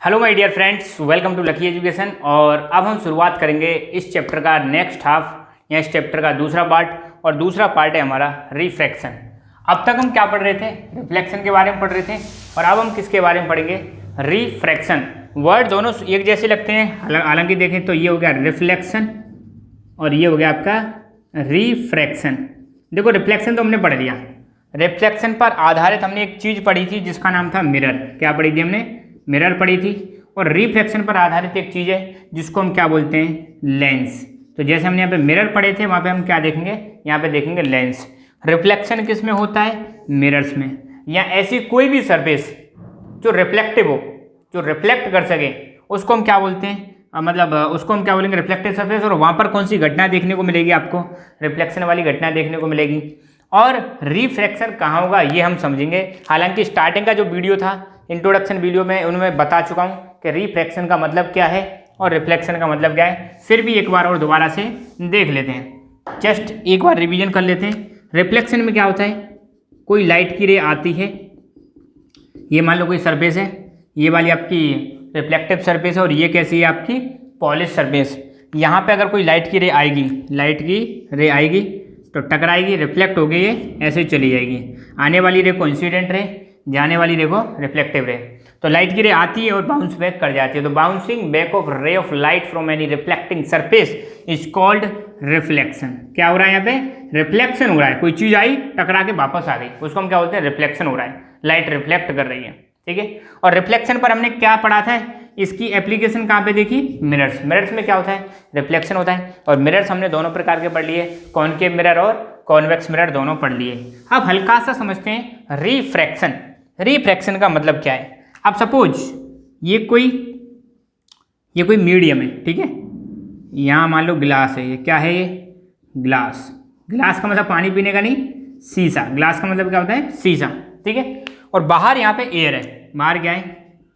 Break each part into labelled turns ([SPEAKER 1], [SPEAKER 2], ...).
[SPEAKER 1] Hello my dear friends, welcome to Lucky Education. और अब हम शुरुआत करेंगे इस चैप्टर का नेक्स्ट हाफ या इस चैप्टर का दूसरा पार्ट। और दूसरा पार्ट है हमारा रिफ्रैक्शन। अब तक हम क्या पढ़ रहे थे? रिफ्लेक्शन के बारे में पढ़ रहे थे। और अब हम किसके बारे में पढ़ेंगे? रिफ्रैक्शन। वर्ड दोनों एक जैसे लगते हैं, हालांकि देखें तो ये हो गया रिफ्लेक्शन और ये हो गया आपका रिफ्रैक्शन। देखो, रिफ्लेक्शन तो हमने पढ़ लिया। रिफ्लेक्शन पर आधारित हमने एक चीज़ पढ़ी थी जिसका नाम था मिरर। क्या पढ़ी थी हमने? मिरर पढ़ी थी। और रिफ्लेक्शन पर आधारित एक चीज़ है जिसको हम क्या बोलते हैं? लेंस। तो जैसे हमने यहाँ पे मिरर पढ़े थे, वहाँ पे हम क्या देखेंगे? यहाँ पे देखेंगे लेंस। रिफ्लेक्शन किस में होता है? मिरर्स में। या ऐसी कोई भी सरफेस जो रिफ्लेक्टिव हो, जो रिफ्लेक्ट कर सके, उसको हम क्या बोलते हैं? उसको हम क्या बोलेंगे? Reflective surface. और वहाँ पर कौन सी घटना देखने को मिलेगी? आपको रिफ्लेक्शन वाली घटना देखने को मिलेगी। और रिफ्रैक्शन कहाँ होगा ये हम समझेंगे। हालांकि स्टार्टिंग का जो वीडियो था, इंट्रोडक्शन वीडियो में, उनमें बता चुका हूँ कि रिफ्रैक्शन का मतलब क्या है और रिफ्लेक्शन का मतलब क्या है। फिर भी एक बार और दोबारा से देख लेते हैं, जस्ट एक बार रिवीजन कर लेते हैं। रिफ्लेक्शन में क्या होता है? कोई लाइट की रे आती है, ये मान लो कोई सरफेस है, ये वाली आपकी रिफ्लेक्टिव सरफेस है और ये कैसी है? आपकी पॉलिश सरफेस। यहाँ पे अगर कोई लाइट की रे आएगी, लाइट की रे आएगी तो टकराएगी, रिफ्लेक्ट होगी, ये ऐसे ही चली जाएगी। आने वाली रे को इंसिडेंट रे, जाने वाली रे को रिफ्लेक्टिव रे। तो लाइट की रे आती है और बाउंस बैक कर जाती है। तो bouncing back of ray of light from any reflecting surface is called reflection. क्या हो रहा है यहाँ पे? रिफ्लेक्शन हो रहा है। कोई चीज़ आई, टकरा के वापस आ गई, उसको हम क्या बोलते हैं? रिफ्लेक्शन हो रहा है। लाइट रिफ्लेक्ट कर रही है, ठीक है। और रिफ्लेक्शन पर हमने क्या पढ़ा था? इसकी एप्लीकेशन कहाँ पे देखी? मिरर्स। मिरर्स में क्या होता है? रिफ्लेक्शन होता है। और मिरर्स हमने दोनों प्रकार के पढ़ लिए, कॉनकेव मिरर और कॉन्वेक्स मिरर, दोनों पढ़ लिए। अब हल्का सा समझते हैं रिफ्रैक्शन। रिफ्रैक्शन का मतलब क्या है? अब सपोज ये कोई मीडियम है, ठीक है। यहाँ मान लो ग्लास है, ये क्या है? ये ग्लास। ग्लास का मतलब पानी पीने का नहीं, शीशा। ग्लास का मतलब क्या होता है? शीशा, ठीक है। और बाहर यहाँ पे एयर है, बाहर क्या है?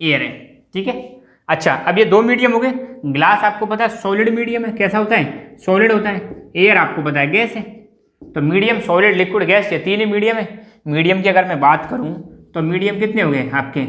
[SPEAKER 1] एयर है, ठीक है। अच्छा, अब ये दो मीडियम हो गए। ग्लास आपको पता है सॉलिड मीडियम है। कैसा होता है? सॉलिड होता है। एयर आपको पता है गैस है। तो मीडियम, सॉलिड, लिक्विड, गैस, ये तीन ही मीडियम है। मीडियम की अगर मैं बात करूँ तो मीडियम कितने हो गए आपके?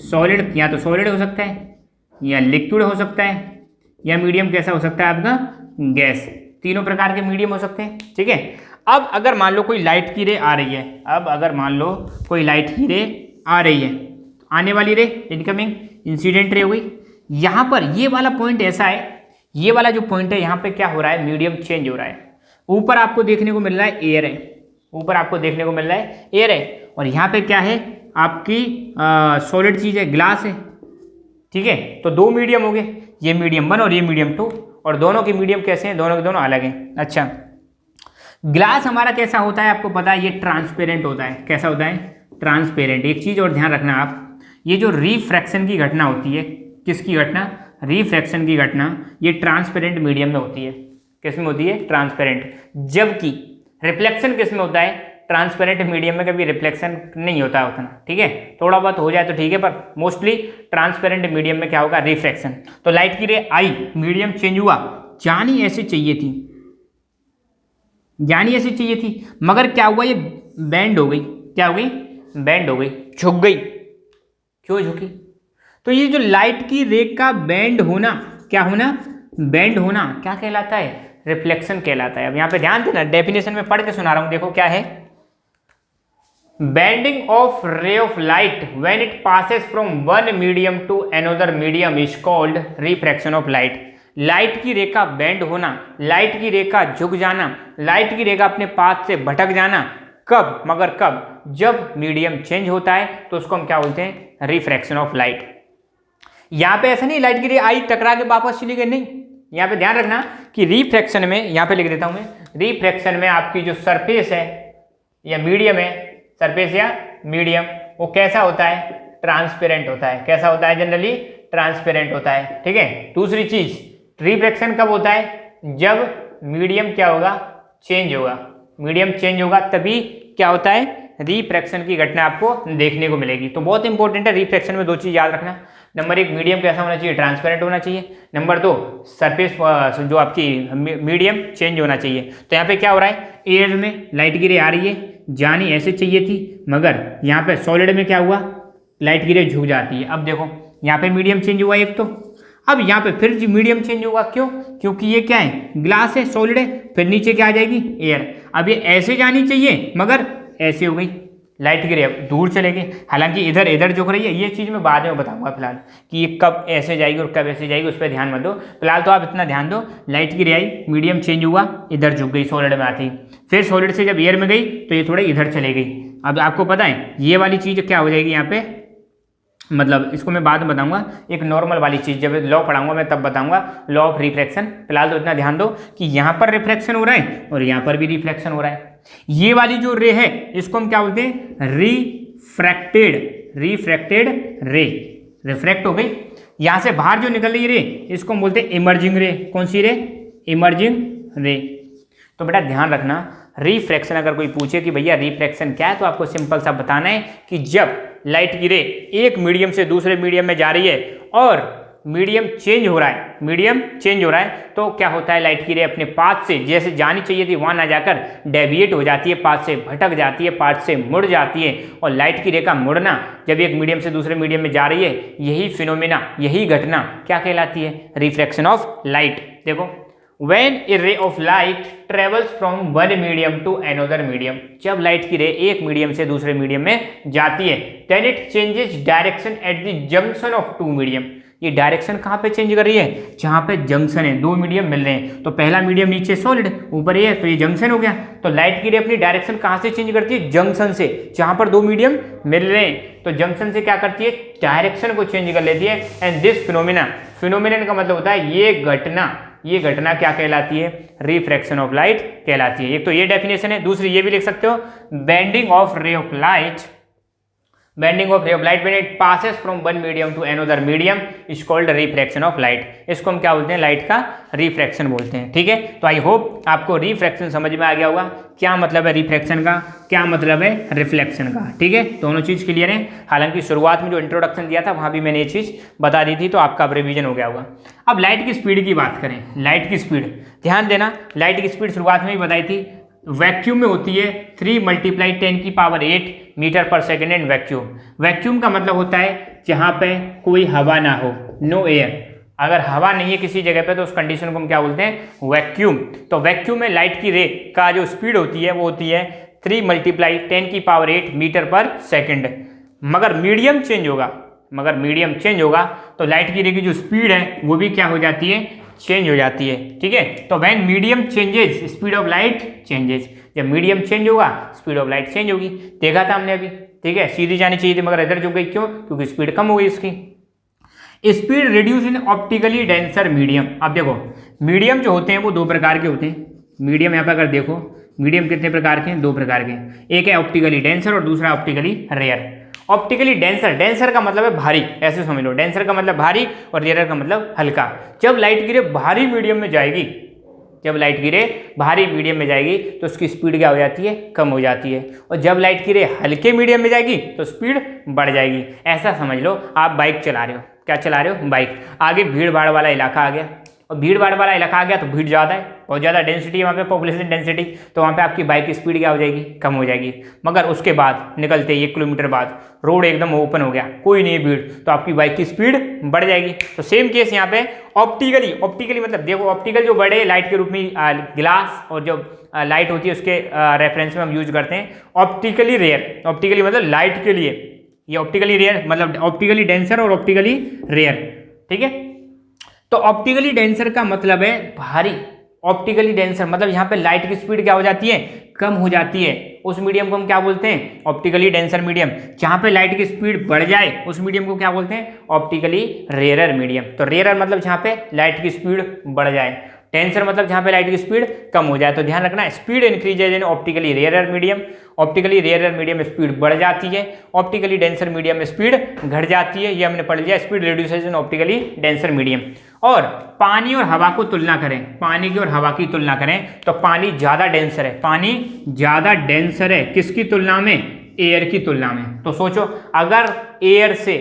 [SPEAKER 1] सॉलिड, या तो सॉलिड हो सकता है या लिक्विड हो सकता है, या मीडियम कैसा हो सकता है आपका? गैस। तीनों प्रकार के मीडियम हो सकते हैं, ठीक है। अब अगर मान लो कोई लाइट की रे आ रही है, अब अगर मान लो कोई लाइट की रे आ रही है, आने वाली रे इनकमिंग, इंसिडेंट रे हो गई। यहाँ पर ये वाला पॉइंट ऐसा है, ये वाला जो पॉइंट है यहाँ पे क्या हो रहा है? मीडियम चेंज हो रहा है। ऊपर आपको देखने को मिल रहा है एयर है, ऊपर आपको देखने को मिल रहा है एयर है। और यहाँ पे क्या है? आपकी सॉलिड चीज़ है, ग्लास है, ठीक है। तो दो मीडियम हो गए, ये मीडियम 1 और ये मीडियम 2। और दोनों के मीडियम कैसे हैं? दोनों के दोनों अलग हैं। अच्छा, ग्लास हमारा कैसा होता है? आपको पता है ये ट्रांसपेरेंट होता है। कैसा होता है? ट्रांसपेरेंट। एक चीज़ और ध्यान रखना आप, ये जो रिफ्रैक्शन की घटना होती है, किसकी घटना? रिफ्रैक्शन की घटना, ये ट्रांसपेरेंट मीडियम में होती है। किस में होती है? ट्रांसपेरेंट। जबकि रिफ्लेक्शन किस में होता है? ट्रांसपेरेंट मीडियम में कभी रिफ्लेक्शन नहीं होता है उतना, ठीक है। थोड़ा बहुत हो जाए तो ठीक है, पर मोस्टली ट्रांसपेरेंट मीडियम में क्या होगा? रिफ्रैक्शन। तो लाइट की रे आई, मीडियम चेंज हुआ, जानी ऐसे चाहिए थी, जानी ऐसी चाहिए थी, मगर क्या हुआ? ये बैंड हो गई। क्या हो गई? बैंड हो गई, झुक गई। क्यों झुकी? तो ये जो लाइट की रे का बैंड होना, क्या होना? बैंड होना क्या कहलाता है? रिफ्लेक्शन कहलाता है। अब यहाँ पे ध्यान देना, डेफिनेशन में पढ़ के सुना रहा हूं, देखो क्या है। Bending of ray of light when it passes from one medium to another medium is called refraction of light. Light की रेखा बेंड होना, लाइट की रेखा झुक जाना, लाइट की रेखा अपने पाथ से भटक जाना, कब? मगर कब? जब मीडियम चेंज होता है, तो उसको हम क्या बोलते हैं? Refraction of light. यहाँ पे ऐसा नहीं लाइट की रे आई, टकरा के वापस चली गई, नहीं। यहाँ पे ध्यान रखना कि रिफ्रैक्शन में, यहाँ पे लिख देता हूं मैं, रिफ्रैक्शन में आपकी जो सरफेस है या मीडियम है, सरफेस या मीडियम, वो कैसा होता है? ट्रांसपेरेंट होता है। कैसा होता है? जनरली ट्रांसपेरेंट होता है, ठीक है। दूसरी चीज, रिफ्रैक्शन कब होता है? जब मीडियम क्या होगा? चेंज होगा। मीडियम चेंज होगा तभी क्या होता है? रिफ्रैक्शन की घटना आपको देखने को मिलेगी। तो बहुत इंपॉर्टेंट है रिफ्रैक्शन में, दो चीज याद रखना। नंबर 1, मीडियम कैसा होना चाहिए? ट्रांसपेरेंट होना चाहिए। नंबर 2, सरफेस जो आपकी मीडियम चेंज होना चाहिए। तो यहाँ पे क्या हो रहा है? एयर में लाइट की रे आ रही है, जानी ऐसे चाहिए थी, मगर यहाँ पे सॉलिड में क्या हुआ? लाइट की रे झुक जाती है। अब देखो यहाँ पे मीडियम चेंज हुआ एक तो। अब यहाँ पे फिर मीडियम चेंज होगा, क्यों? क्योंकि ये क्या है, ग्लास है, सॉलिड है। फिर नीचे क्या आ जाएगी, एयर। अब ये ऐसे जानी चाहिए मगर ऐसे हो गई, लाइट की रे दूर चले गई। हालांकि इधर इधर झुक रही है, ये चीज़ मैं बाद में बताऊंगा फिलहाल कि ये कब ऐसे जाएगी और कब ऐसे जाएगी, उस पर ध्यान मत दो। फिलहाल तो आप इतना ध्यान दो, लाइट की रे आई, मीडियम चेंज हुआ, इधर झुक गई, सॉलिड में आती। फिर सॉलिड से जब एयर में गई तो ये थोड़े इधर चले गई। अब आपको पता है ये वाली चीज़ क्या हो जाएगी यहाँ पे, मतलब इसको मैं बाद में बताऊंगा। एक नॉर्मल वाली चीज़ जब लॉ पढ़ाऊंगा मैं तब बताऊंगा, लॉ ऑफ रिफ्रैक्शन। फिलहाल तो इतना ध्यान दो कि यहाँ पर रिफ्रैक्शन हो रहा है और यहाँ पर भी रिफ्रैक्शन हो रहा है। ये वाली जो रे है इसको हम क्या बोलते हैं, रिफ्रैक्टेड रे। रिफ्रैक्ट हो गई, यहाँ से बाहर जो निकल रही रे इसको हम बोलते हैं इमर्जिंग रे। कौन सी रे, इमर्जिंग रे। तो बेटा ध्यान रखना, रिफ्रैक्शन अगर कोई पूछे कि भैया रिफ्रैक्शन क्या है, तो आपको सिंपल सा बताना है कि जब लाइट की रे एक मीडियम से दूसरे मीडियम में जा रही है और मीडियम चेंज हो रहा है, तो क्या होता है, लाइट की रे अपने पाथ से जैसे जानी चाहिए थी वहां ना जाकर डेविएट हो जाती है, पाथ से भटक जाती है, पाथ से मुड़ जाती है। और लाइट की रे का मुड़ना जब एक मीडियम से दूसरे मीडियम में जा रही है, यही फिनोमेना, यही घटना क्या कहलाती है, रिफ्रैक्शन ऑफ लाइट। देखो, When a ray of light travels from one medium to another medium, जब लाइट की रे एक मीडियम से दूसरे मीडियम में जाती है, then it changes direction at the junction of two medium। ये डायरेक्शन कहाँ पे चेंज कर रही है, जहाँ पे जंक्शन है, दो मीडियम मिल रहे हैं। तो पहला मीडियम नीचे सॉलिड, ऊपर ये है, तो ये जंक्शन हो गया। तो लाइट की रे अपनी डायरेक्शन कहाँ से चेंज करती है, जंक्शन से, जहाँ पर दो मीडियम मिल रहे हैं। तो जंक्शन से क्या करती है, डायरेक्शन को चेंज कर लेती है। एंड दिस फिनोमिना का मतलब होता है ये घटना क्या कहलाती है, रिफ्रैक्शन ऑफ लाइट कहलाती है। एक तो ये डेफिनेशन है, दूसरी ये भी लिख सकते हो, bending of ray of light when it passes from one medium to another medium is called refraction of light। इसको हम क्या बोलते हैं, लाइट का रिफ्रैक्शन बोलते हैं। ठीक है, तो आई होप आपको रिफ्रैक्शन समझ में आ गया होगा, क्या मतलब है रिफ्रैक्शन का, क्या मतलब है रिफ्लेक्शन का। ठीक है, दोनों चीज़ क्लियर है। हालांकि शुरुआत में जो इंट्रोडक्शन दिया था वहाँ भी मैंने ये चीज़ बता दी थी, तो आपका अब रिवीजन हो गया होगा। अब लाइट की स्पीड की बात करें, लाइट की स्पीड ध्यान देना, लाइट की स्पीड शुरुआत में ही बताई थी, वैक्यूम में होती है 3 × 10⁸ मीटर पर सेकेंड इन वैक्यूम। वैक्यूम का मतलब होता है जहाँ पे कोई हवा ना हो, नो एयर। अगर हवा नहीं है किसी जगह पे तो उस कंडीशन को हम क्या बोलते हैं, वैक्यूम। तो वैक्यूम में लाइट की रे का जो स्पीड होती है वो होती है 3 × 10⁸ मीटर पर सेकेंड। मगर मीडियम चेंज होगा तो लाइट की रे की जो स्पीड है वो भी क्या हो जाती है, चेंज हो जाती है। ठीक है, तो when medium changes speed of light changes, जब मीडियम चेंज होगा स्पीड ऑफ लाइट चेंज होगी। देखा था हमने अभी। ठीक है, सीधी जानी चाहिए थी मगर इधर झुक गई, क्यों, क्योंकि स्पीड कम हो गई इसकी। Speed reduce in optically denser medium. अब देखो, मीडियम जो होते हैं वो दो प्रकार के होते हैं। मीडियम यहाँ पर अगर देखो, मीडियम कितने प्रकार के हैं, दो प्रकार के। एक है ऑप्टिकली डेंसर और दूसरा ऑप्टिकली रेयर। ऑप्टिकली डेंसर का मतलब है भारी, ऐसे समझ लो, डेंसर का मतलब भारी और रेयर का मतलब हल्का। जब लाइट की रे भारी मीडियम में जाएगी, तो उसकी स्पीड क्या हो जाती है, कम हो जाती है। और जब लाइट की रे हल्के मीडियम में जाएगी तो स्पीड बढ़ जाएगी। ऐसा समझ लो, आप बाइक चला रहे हो, क्या चला रहे हो, बाइक। आगे भीड़ भाड़ वाला इलाका आ गया, और भीड़ भाड़ वाला इलाका आ गया तो भीड़ ज़्यादा है, बहुत ज़्यादा डेंसिटी है वहाँ पे, पॉपुलेशन डेंसिटी। तो वहाँ पे आपकी बाइक की स्पीड क्या हो जाएगी, कम हो जाएगी। मगर उसके बाद निकलते 1 किलोमीटर बाद रोड एकदम ओपन हो गया, कोई नहीं भीड़, तो आपकी बाइक की स्पीड बढ़ जाएगी। तो सेम केस यहाँ पे ऑप्टिकली मतलब देखो, ऑप्टिकल जो बड़े लाइट के रूप में ग्लास और जो लाइट होती है उसके रेफरेंस में हम यूज करते हैं। ऑप्टिकली रेयर, ऑप्टिकली मतलब लाइट के लिए, ये ऑप्टिकली रेयर मतलब ऑप्टिकली डेंसर और ऑप्टिकली रेयर। ठीक है, तो ऑप्टिकली डेंसर का मतलब है भारी। ऑप्टिकली डेंसर मतलब यहाँ पे लाइट की स्पीड क्या हो जाती है, कम हो जाती है। उस मीडियम को हम क्या बोलते हैं, ऑप्टिकली डेंसर मीडियम। जहाँ पे लाइट की स्पीड बढ़ जाए उस मीडियम को क्या बोलते हैं, ऑप्टिकली रेयरर मीडियम। तो रेयरर मतलब जहाँ पे लाइट की स्पीड बढ़ जाए, डेंसर मतलब जहाँ पे लाइट की स्पीड कम हो जाए। तो ध्यान रखना, स्पीड इंक्रीजेज इन optically rarer medium. Optically rarer medium में स्पीड बढ़ जाती है, ऑप्टिकली डेंसर मीडियम में स्पीड घट जाती है। ये हमने पढ़ लिया, स्पीड रिड्यूसेज इन ऑप्टिकली डेंसर मीडियम। और पानी और हवा को तुलना करें, पानी की और हवा की तुलना करें तो पानी ज़्यादा डेंसर है, पानी ज़्यादा डेंसर है किसकी तुलना में, एयर की तुलना में। तो सोचो, अगर एयर से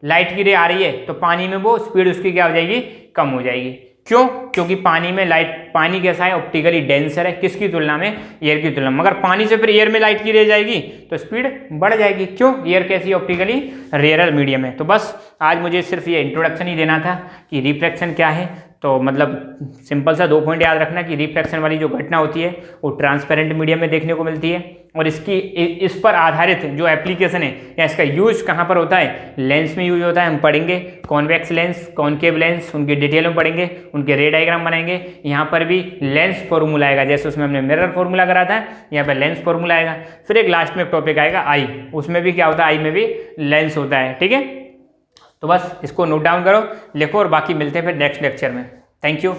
[SPEAKER 1] लाइट की रे आ रही है तो पानी में वो स्पीड उसकी क्या हो जाएगी, कम हो जाएगी। क्यों? क्योंकि पानी में लाइट, पानी कैसा है, ऑप्टिकली डेंसर है, किसकी तुलना में, एयर की तुलना में। मगर पानी से फिर एयर में लाइट की रह जाएगी तो स्पीड बढ़ जाएगी। क्यों? एयर कैसी, ऑप्टिकली रेयरर मीडियम है। तो बस आज मुझे सिर्फ ये इंट्रोडक्शन ही देना था कि रिफ्रैक्शन क्या है। तो मतलब सिंपल सा 2 पॉइंट याद रखना कि रिफ्रैक्शन वाली जो घटना होती है वो ट्रांसपेरेंट मीडियम में देखने को मिलती है, और इस पर आधारित जो एप्लीकेशन है या इसका यूज कहाँ पर होता है, लेंस में यूज होता है। हम पढ़ेंगे कॉन्वेक्स लेंस, कॉनकेव लेंस, उनकी डिटेल में पढ़ेंगे, उनके रे डायग्राम बनाएंगे। यहाँ पर भी लेंस फॉर्मूला आएगा, जैसे उसमें हमने मिरर फॉर्मूला करा था, यहाँ पर लेंस फॉर्मूला आएगा। फिर एक लास्ट में टॉपिक आएगा आई, उसमें भी क्या होता है, आई में भी लेंस होता है। ठीक है, तो बस इसको नोट डाउन करो, लिखो, और बाकी मिलते हैं फिर नेक्स्ट लेक्चर में। Thank you.